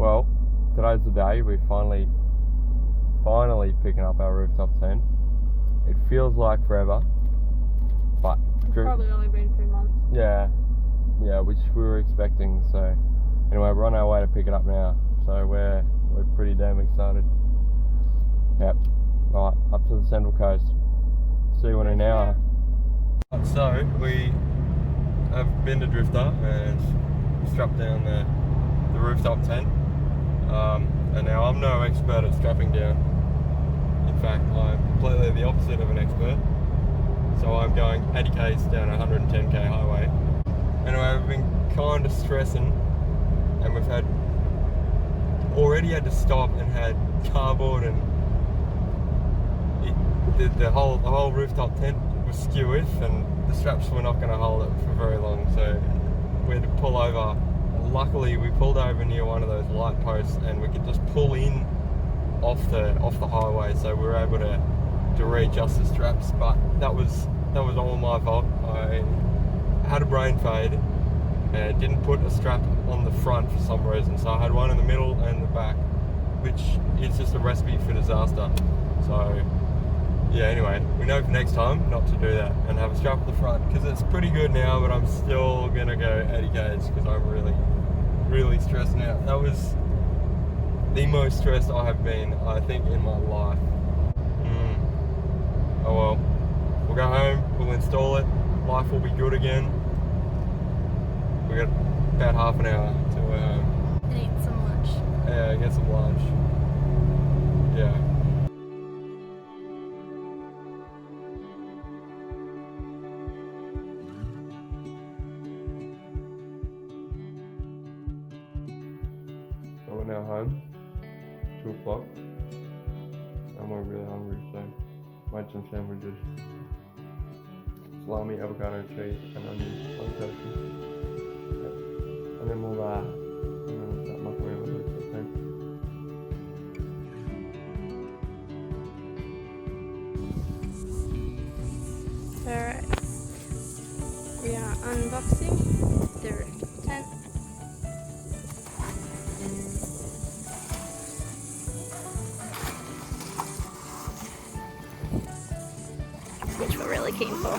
Well, today's the day. We're finally picking up our rooftop tent. It feels like forever, but It's probably only been 2 months. yeah, which we were expecting. So anyway, we're on our way to pick it up now. So we're pretty damn excited. Yep. Right, up to the Central Coast. See you in an hour. So we have been to Drifter and strapped down the rooftop tent. And now I'm no expert at strapping down. In fact, I'm completely the opposite of an expert. So I'm going 80 k's down a 110k highway. Anyway, we've been kind of stressing, and we've already had to stop and had cardboard, and the whole rooftop tent was skew with, and the straps were not going to hold it for very long. So we had to pull over. Luckily, we pulled over near one of those light posts, and we could just pull in off the highway, so we were able to readjust the straps. But that was all my fault. I had a brain fade and didn't put a strap on the front for some reason, so I had one in the middle and the back, which is just a recipe for disaster. So yeah, anyway, we know for next time not to do that and have a strap at the front, because it's pretty good now, but I'm still gonna go 80 k's because I'm really stressing out. That was the most stressed I have been, I think, in my life. Oh well, we'll go home, we'll install it, life will be good again. We got about half an hour till we're home. And eat some lunch. Yeah, get some lunch. Yeah. So we're now home, 2 o'clock, and we're really hungry, so made some sandwiches. Salami, avocado, cheese, and onions on toast. Yep. And then we'll start mucking around with it. Alright. We are unboxing the rooftop tent. Which we're really keen for.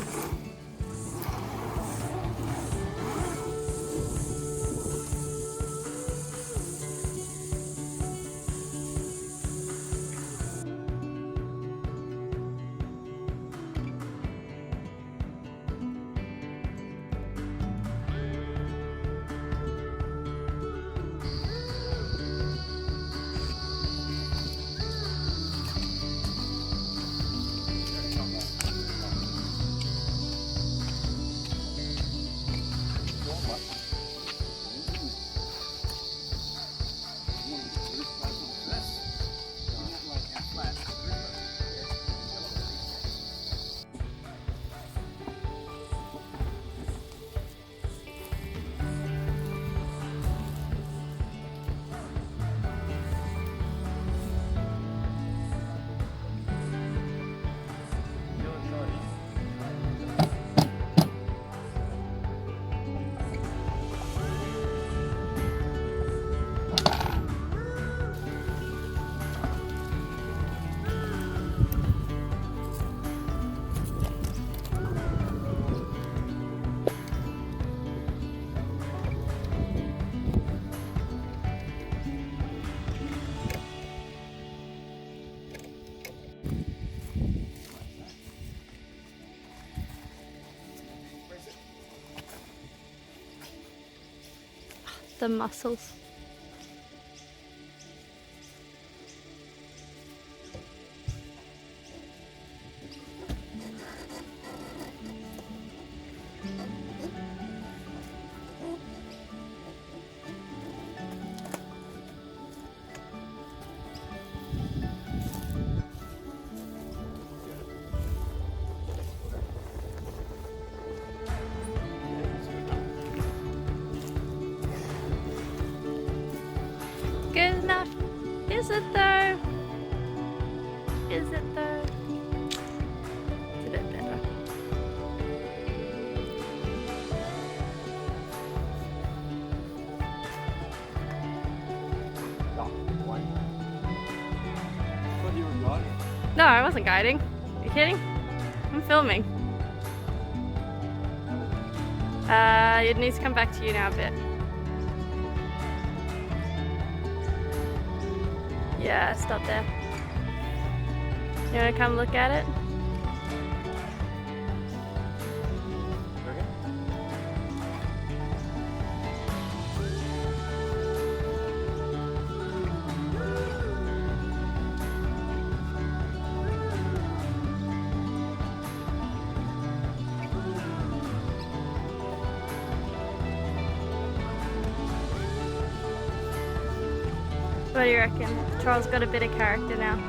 The muscles. Good enough. Is it though? Is it though? It's a bit better. No, I wasn't guiding. Are you kidding? I'm filming. It needs to come back to you now a bit. Yeah, stop there. You wanna come look at it? What do you reckon? Charles got a bit of character now.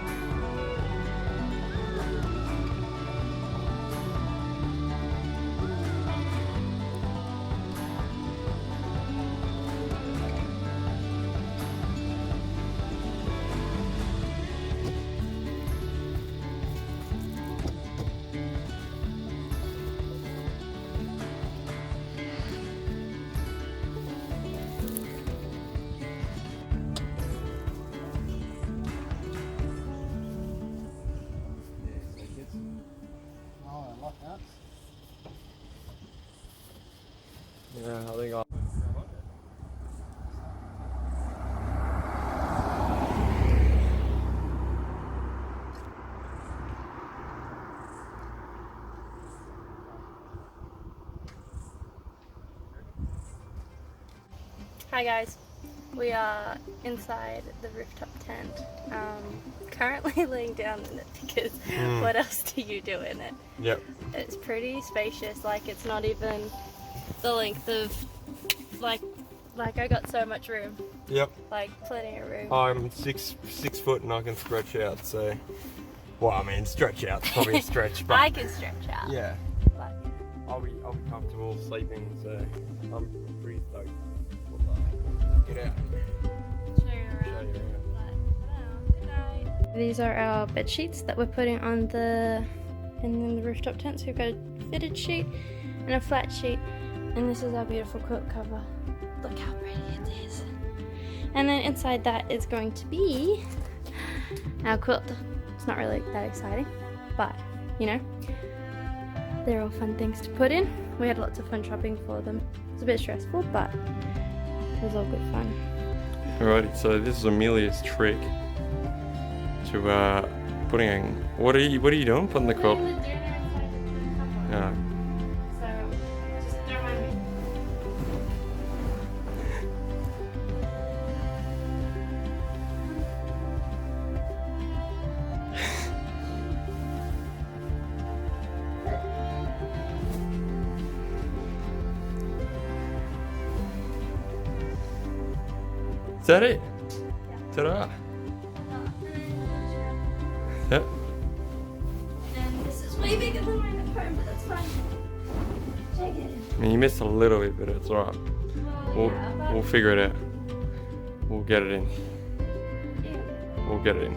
Yeah, I think I. Hi guys, we are inside the rooftop tent. Currently laying down in it because what else do you do in it? Yep. It's pretty spacious, like it's not even the length of, like I got so much room, Yep. like plenty of room. I'm six foot and I can stretch out, so. Well, I mean, stretch out's probably a stretch, but. I can stretch out. Yeah. Like, I'll be comfortable sleeping, so I'm pretty stoked. Get out. show you around. Good night. These are our bed sheets that we're putting on the rooftop tent. So we've got a fitted sheet and a flat sheet, and this is our beautiful quilt cover. Look how pretty it is. And then inside that is going to be our quilt. It's not really that exciting, but you know, they're all fun things to put in. We had lots of fun shopping for them. It's a bit stressful, but it was all good fun. Alrighty, so this is Amelia's trick to putting. What are you doing? Putting the quilt. Yeah. So just don't mind me. Is that it? Ta-da! Yep. And this is way bigger than mine at home, but that's fine. Take it. I mean, you missed a little bit, but it's alright. We'll figure it out. We'll get it in. We'll get it in.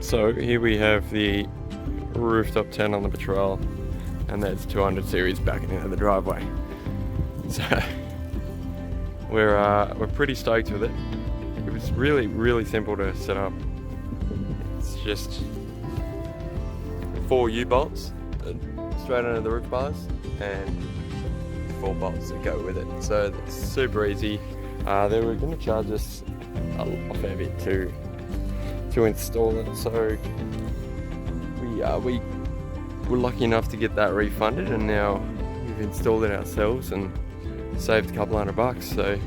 So here we have the rooftop tent on the Patrol, and there's 200 series backing into the driveway. So we're pretty stoked with it. It was really simple to set up. It's just 4 U-bolts straight under the roof bars and 4 bolts that go with it. So it's super easy. They were going to charge us a fair bit to install it. So we were lucky enough to get that refunded, and now we've installed it ourselves and saved a couple $100. So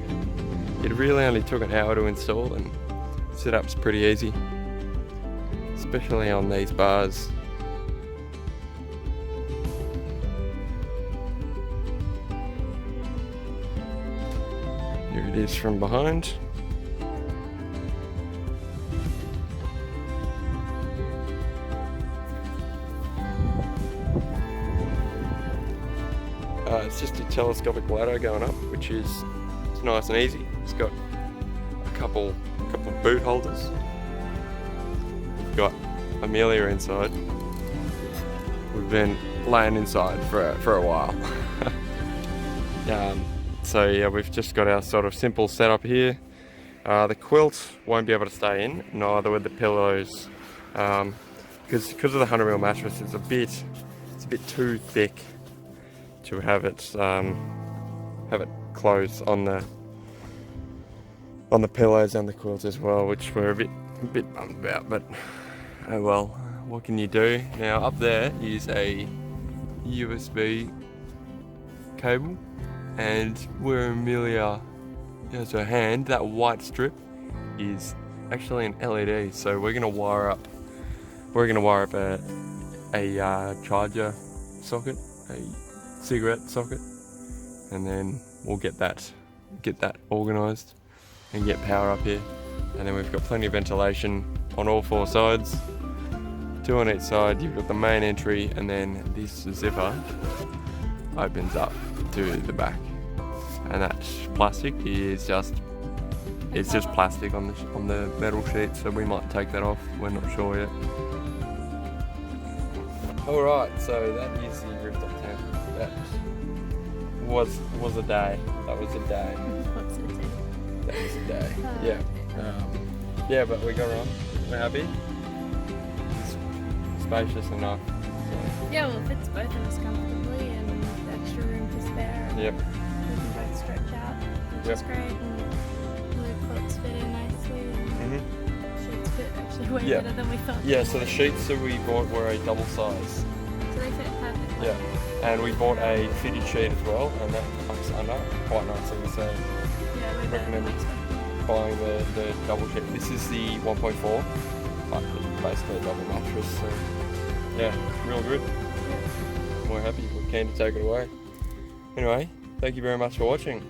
it really only took an hour to install, and setup's pretty easy, especially on these bars. Here it is from behind. It's just a telescopic ladder going up, which is it's nice and easy. It's got a couple boot holders. We've got Amelia inside. We've been laying inside for a while. So yeah, we've just got our sort of simple setup here. The quilt won't be able to stay in, neither with the pillows because of the 100mm mattress, it's a bit too thick to have it close on the pillows and the quilts as well, which we're a bit bummed about, but oh well, what can you do? Now up there is a USB cable, and where Amelia has her hand, that white strip is actually an LED, so we're gonna wire up a charger socket, a cigarette socket, and then we'll get that organised and get power up here. And then we've got plenty of ventilation on all 4 sides, 2 on each side. You've got the main entry, and then this zipper opens up to the back, and that plastic is just plastic on the metal sheet, so we might take that off, we're not sure yet. Alright, so that is the rooftop tent. That was a day. That was a day. What's it do? That was a day. Yeah. Yeah, but we got on. We're happy. It's spacious enough. So. Yeah, well, it fits both of us comfortably, and the extra room to spare. Yep. We can both stretch out, which is great, and the quilts fit in nicely. And sheets fit actually way better than we thought. Yeah, so the sheets that we bought were a double size. So they fit perfectly. Yeah. And we bought a fitted sheet as well, and that tucks under quite nicely. So Yeah, we recommend buying the double sheet. This is the 1.4, but it's basically a double mattress. So yeah, real good. We're happy. We're keen to take it away. Anyway, thank you very much for watching.